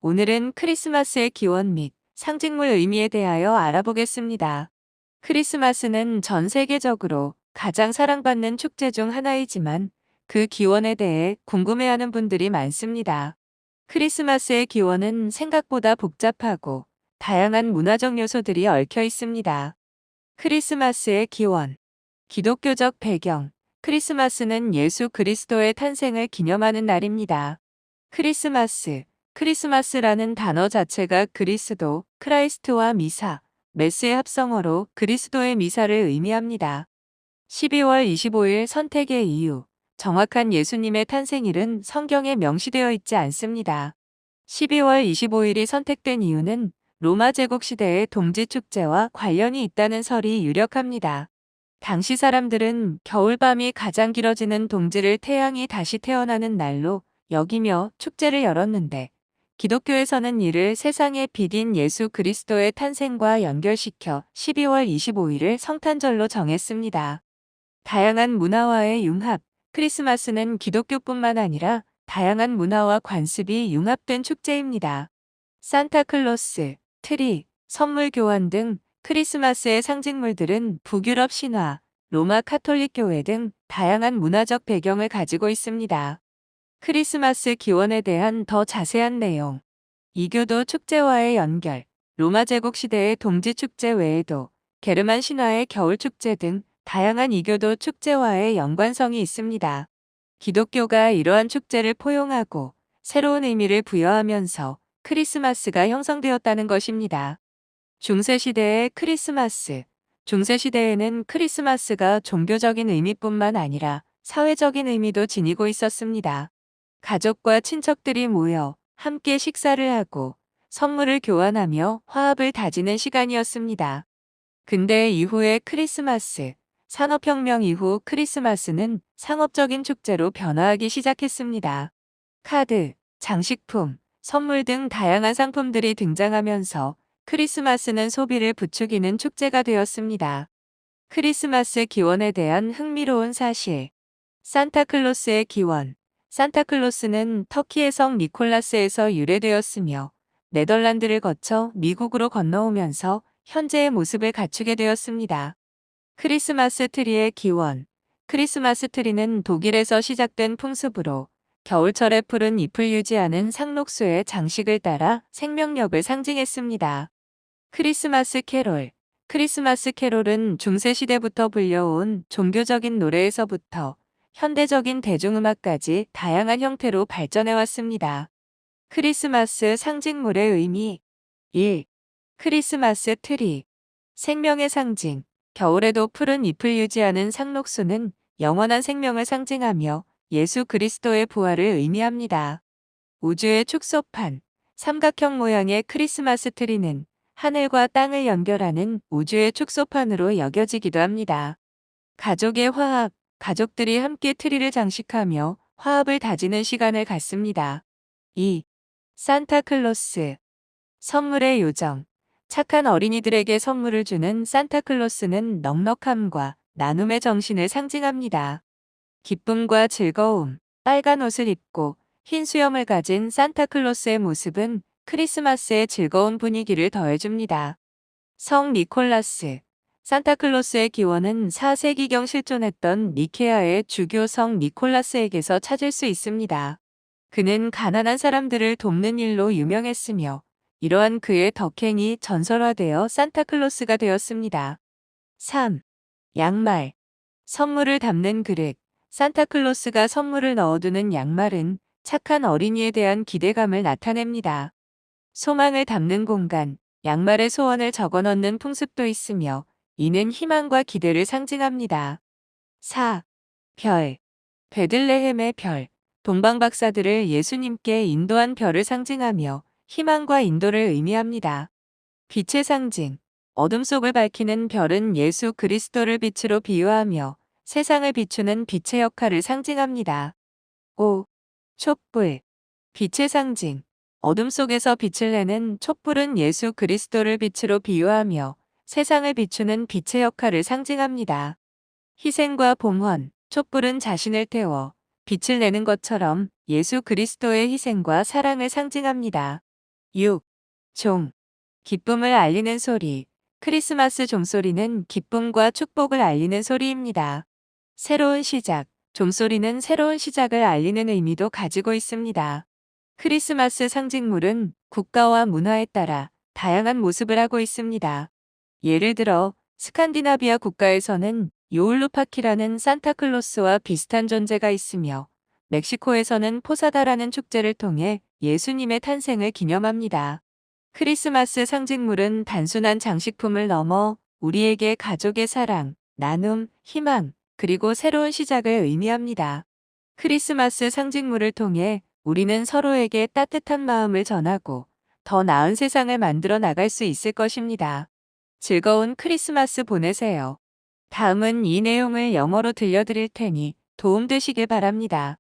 오늘은 크리스마스의 기원 및 상징물 의미에 대하여 알아보겠습니다. 크리스마스는 전 세계적으로 가장 사랑받는 축제 중 하나이지만 그 기원에 대해 궁금해하는 분들이 많습니다. 크리스마스의 기원은 생각보다 복잡하고 다양한 문화적 요소들이 얽혀 있습니다. 크리스마스의 기원, 기독교적 배경, 크리스마스는 예수 그리스도의 탄생을 기념하는 날입니다. 크리스마스라는 단어 자체가 그리스도, 크라이스트와 미사, 메스의 합성어로 그리스도의 미사를 의미합니다. 12월 25일 선택의 이유, 정확한 예수님의 탄생일은 성경에 명시되어 있지 않습니다. 12월 25일이 선택된 이유는 로마 제국 시대의 동지축제와 관련이 있다는 설이 유력합니다. 당시 사람들은 겨울밤이 가장 길어지는 동지를 태양이 다시 태어나는 날로 여기며 축제를 열었는데, 기독교에서는 이를 세상의 빛인 예수 그리스도의 탄생과 연결시켜 12월 25일을 성탄절로 정했습니다. 다양한 문화와의 융합, 크리스마스는 기독교뿐만 아니라 다양한 문화와 관습이 융합된 축제입니다. 산타클로스, 트리, 선물 교환 등 크리스마스의 상징물들은 북유럽 신화, 로마 카톨릭 교회 등 다양한 문화적 배경을 가지고 있습니다. 크리스마스 기원에 대한 더 자세한 내용. 이교도 축제와의 연결. 로마 제국 시대의 동지 축제 외에도 게르만 신화의 겨울 축제 등 다양한 이교도 축제와의 연관성이 있습니다. 기독교가 이러한 축제를 포용하고 새로운 의미를 부여하면서 크리스마스가 형성되었다는 것입니다. 중세시대의 크리스마스. 중세시대에는 크리스마스가 종교적인 의미뿐만 아니라 사회적인 의미도 지니고 있었습니다. 가족과 친척들이 모여 함께 식사를 하고 선물을 교환하며 화합을 다지는 시간이었습니다. 근대 이후의 크리스마스, 산업혁명 이후 크리스마스는 상업적인 축제로 변화하기 시작했습니다. 카드, 장식품, 선물 등 다양한 상품들이 등장하면서 크리스마스는 소비를 부추기는 축제가 되었습니다. 크리스마스 기원에 대한 흥미로운 사실. 산타클로스의 기원. 산타클로스는 터키의 성 니콜라스에서 유래되었으며 네덜란드를 거쳐 미국으로 건너오면서 현재의 모습을 갖추게 되었습니다. 크리스마스 트리의 기원. 크리스마스 트리는 독일에서 시작된 풍습으로 겨울철에 푸른 잎을 유지하는 상록수의 장식을 따라 생명력을 상징했습니다. 크리스마스 캐롤. 크리스마스 캐롤은 중세시대부터 불려온 종교적인 노래에서부터 현대적인 대중음악까지 다양한 형태로 발전해왔습니다. 크리스마스 상징물의 의미. 1. 크리스마스 트리. 생명의 상징. 겨울에도 푸른 잎을 유지하는 상록수는 영원한 생명을 상징하며 예수 그리스도의 부활을 의미합니다. 우주의 축소판. 삼각형 모양의 크리스마스 트리는 하늘과 땅을 연결하는 우주의 축소판으로 여겨지기도 합니다. 가족의 화합. 가족들이 함께 트리를 장식하며 화합을 다지는 시간을 갖습니다. 2. 산타클로스. 선물의 요정. 착한 어린이들에게 선물을 주는 산타클로스는 넉넉함과 나눔의 정신을 상징합니다. 기쁨과 즐거움. 빨간 옷을 입고 흰 수염을 가진 산타클로스의 모습은 크리스마스의 즐거운 분위기를 더해줍니다. 성 니콜라스. 산타클로스의 기원은 4세기경 실존했던 니케아의 주교 성 니콜라스에게서 찾을 수 있습니다. 그는 가난한 사람들을 돕는 일로 유명했으며 이러한 그의 덕행이 전설화되어 산타클로스가 되었습니다. 3. 양말. 선물을 담는 그릇. 산타클로스가 선물을 넣어두는 양말은 착한 어린이에 대한 기대감을 나타냅니다. 소망을 담는 공간. 양말에 소원을 적어 넣는 풍습도 있으며 이는 희망과 기대를 상징합니다. 4. 별. 베들레헴의 별. 동방박사들을 예수님께 인도한 별을 상징하며 희망과 인도를 의미합니다. 빛의 상징. 어둠 속을 밝히는 별은 예수 그리스도를 빛으로 비유하며 세상을 비추는 빛의 역할을 상징합니다. 5. 촛불. 빛의 상징. 어둠 속에서 빛을 내는 촛불은 예수 그리스도를 빛으로 비유하며 세상을 비추는 빛의 역할을 상징합니다. 희생과 봉헌. 촛불은 자신을 태워 빛을 내는 것처럼 예수 그리스도의 희생과 사랑을 상징합니다. 6. 종. 기쁨을 알리는 소리. 크리스마스 종소리는 기쁨과 축복을 알리는 소리입니다. 새로운 시작. 종소리는 새로운 시작을 알리는 의미도 가지고 있습니다. 크리스마스 상징물은 국가와 문화에 따라 다양한 모습을 하고 있습니다. 예를 들어 스칸디나비아 국가에서는 요울루파키라는 산타클로스와 비슷한 존재가 있으며 멕시코에서는 포사다라는 축제를 통해 예수님의 탄생을 기념합니다. 크리스마스 상징물은 단순한 장식품을 넘어 우리에게 가족의 사랑, 나눔, 희망, 그리고 새로운 시작을 의미합니다. 크리스마스 상징물을 통해 우리는 서로에게 따뜻한 마음을 전하고 더 나은 세상을 만들어 나갈 수 있을 것입니다. 즐거운 크리스마스 보내세요. 다음은 이 내용을 영어로 들려드릴 테니 도움되시길 바랍니다.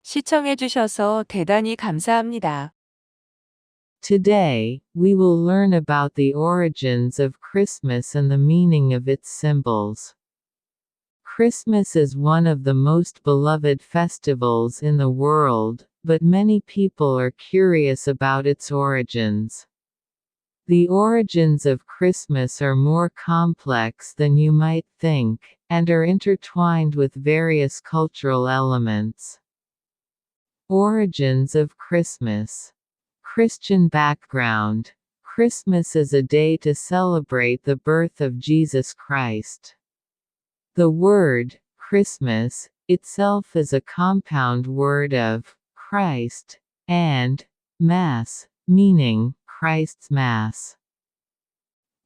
시청해주셔서 대단히 감사합니다. Today, we will learn about the origins of Christmas and the meaning of its symbols. Christmas is one of the most beloved festivals in the world, but many people are curious about its origins. The origins of Christmas are more complex than you might think, and are intertwined with various cultural elements. Origins of Christmas. Christian background. Christmas is a day to celebrate the birth of Jesus Christ. The word, Christmas, itself is a compound word of Christ and Mass, meaning Christ's Mass.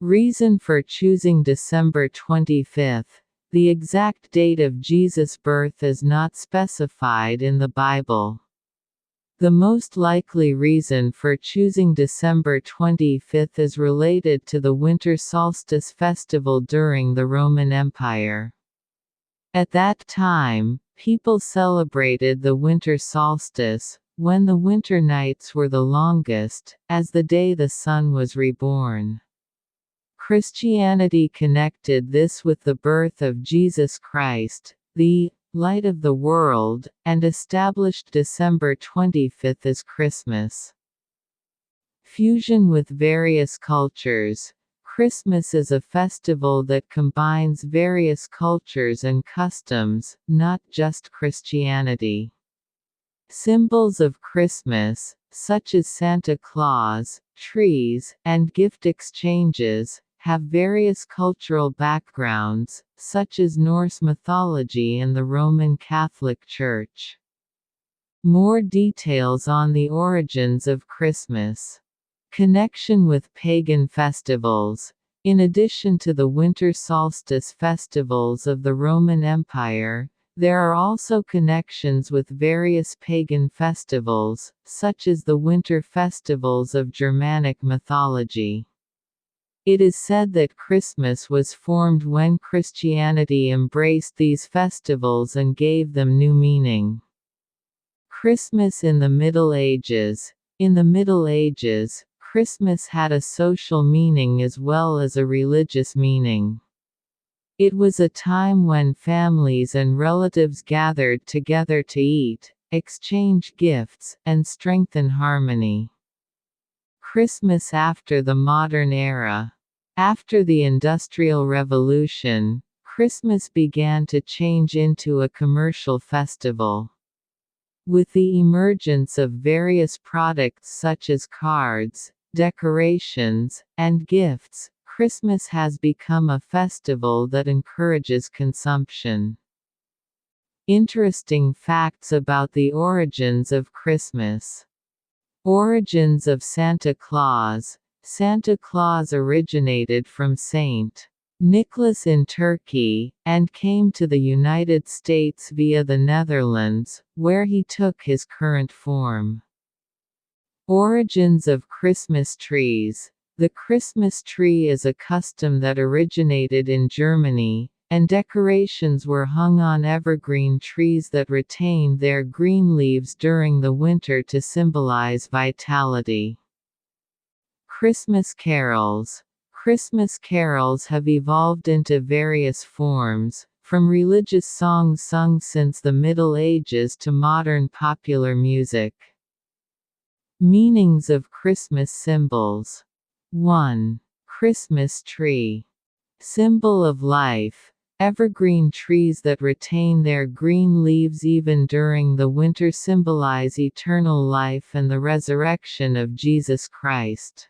Reason for choosing December 25th. The exact date of Jesus' birth is not specified in the Bible. The most likely reason for choosing December 25th is related to the winter solstice festival during the Roman Empire. At that time, people celebrated the winter solstice, when the winter nights were the longest, as the day the sun was reborn. Christianity connected this with the birth of Jesus Christ, the light of the world, and established December 25th as Christmas. Fusion with various cultures. Christmas is a festival that combines various cultures and customs, not just Christianity. Symbols of Christmas, such as Santa Claus, trees, and gift exchanges, have various cultural backgrounds, such as Norse mythology and the Roman Catholic Church. More details on the origins of Christmas. Connection with pagan festivals. In addition to the winter solstice festivals of the Roman Empire, there are also connections with various pagan festivals, such as the winter festivals of Germanic mythology. It is said that Christmas was formed when Christianity embraced these festivals and gave them new meaning. Christmas in the Middle Ages. In the Middle Ages, Christmas had a social meaning as well as a religious meaning. It was a time when families and relatives gathered together to eat, exchange gifts, and strengthen harmony. Christmas after the modern era. After the Industrial Revolution, Christmas began to change into a commercial festival. With the emergence of various products such as cards, decorations, and gifts, Christmas has become a festival that encourages consumption. Interesting facts about the origins of Christmas. Origins of Santa Claus. Santa Claus originated from St. Nicholas in Turkey, and came to the United States via the Netherlands, where he took his current form. Origins of Christmas trees. The Christmas tree is a custom that originated in Germany, and decorations were hung on evergreen trees that retained their green leaves during the winter to symbolize vitality. Christmas carols. Christmas carols have evolved into various forms, from religious songs sung since the Middle Ages to modern popular music. Meanings of Christmas symbols. 1. Christmas tree. Symbol of life. Evergreen trees that retain their green leaves even during the winter symbolize eternal life and the resurrection of Jesus Christ.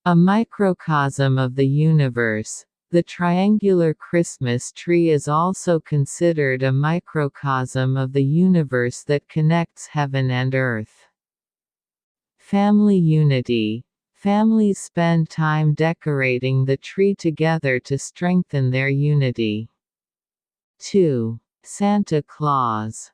A microcosm of the universe. The triangular Christmas tree is also considered a microcosm of the universe that connects heaven and earth. Family unity. Families spend time decorating the tree together to strengthen their unity. 2. Santa Claus.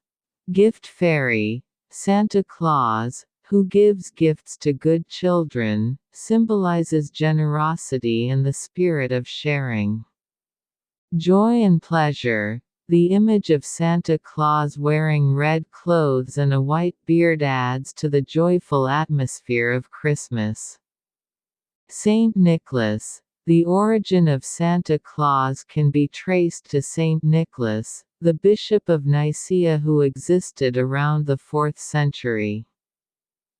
Gift fairy. Santa Claus, who gives gifts to good children, symbolizes generosity and the spirit of sharing. Joy and pleasure. The image of Santa Claus wearing red clothes and a white beard adds to the joyful atmosphere of Christmas. Saint Nicholas. The origin of Santa Claus can be traced to Saint Nicholas, the Bishop of Nicaea who existed around the 4th century.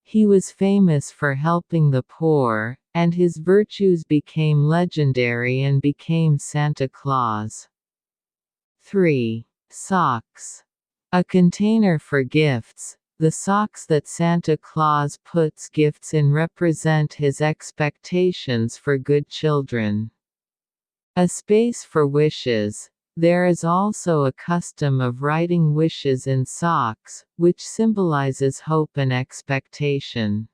He was famous for helping the poor, and his virtues became legendary and became Santa Claus. 3. Socks. A container for gifts. The socks that Santa Claus puts gifts in represent his expectations for good children. A space for wishes. There is also a custom of writing wishes in socks, which symbolizes hope and expectation.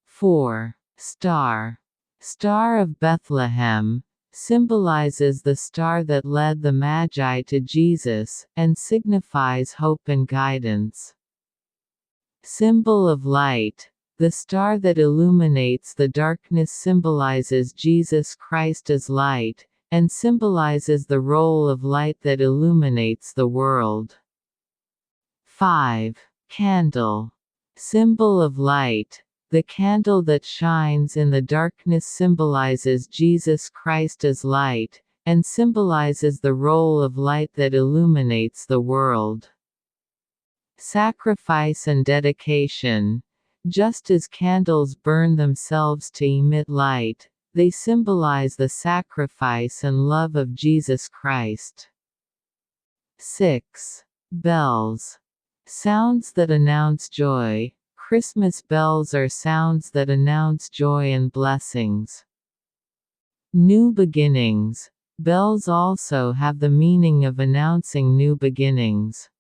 4. Star. Star of Bethlehem. Symbolizes the star that led the Magi to Jesus, and signifies hope and guidance. Symbol of light. The star that illuminates the darkness symbolizes Jesus Christ as light, and symbolizes the role of light that illuminates the world. 5. Candle. Symbol of light. The candle that shines in the darkness symbolizes Jesus Christ as light, and symbolizes the role of light that illuminates the world. Sacrifice and dedication. Just as candles burn themselves to emit light, they symbolize the sacrifice and love of Jesus Christ. 6. Bells. Sounds that announce joy. Christmas bells are sounds that announce joy and blessings. New beginnings. Bells also have the meaning of announcing new beginnings.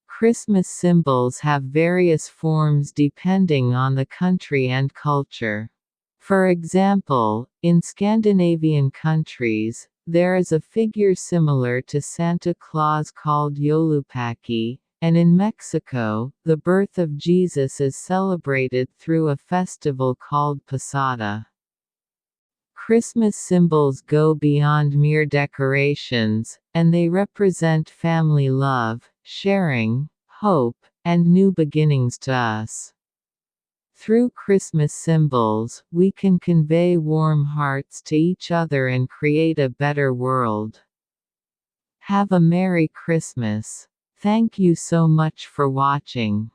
Christmas symbols have various forms depending on the country and culture. For example, in Scandinavian countries, there is a figure similar to Santa Claus called Joulupaki, and in Mexico, the birth of Jesus is celebrated through a festival called Posada. Christmas symbols go beyond mere decorations, and they represent family love, sharing, hope, and new beginnings to us. Through Christmas symbols, we can convey warm hearts to each other and create a better world. Have a Merry Christmas. Thank you so much for watching.